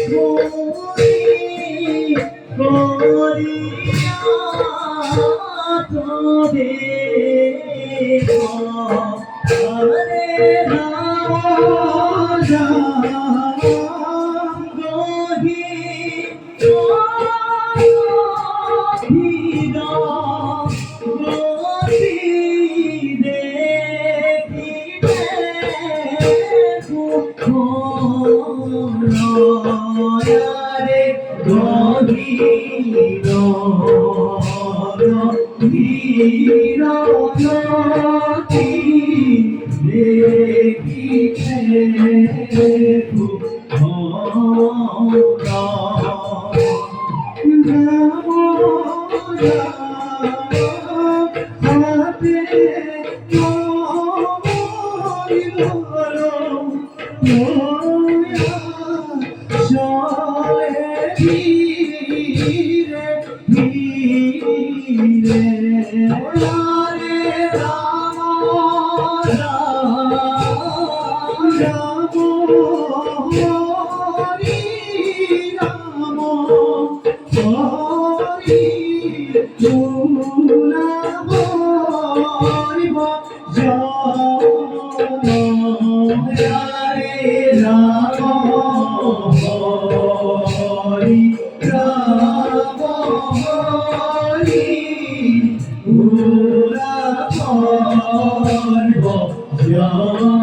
ঘুরি করিয়া তবে হরে রাজা গহি রে গভীর গভীর নদী দেখিছে ধীরে ধীরে হরে রাম রাম রাম হরি রাম হরি রাম হরি হরে রাম হরি রাম হরি রাম হরি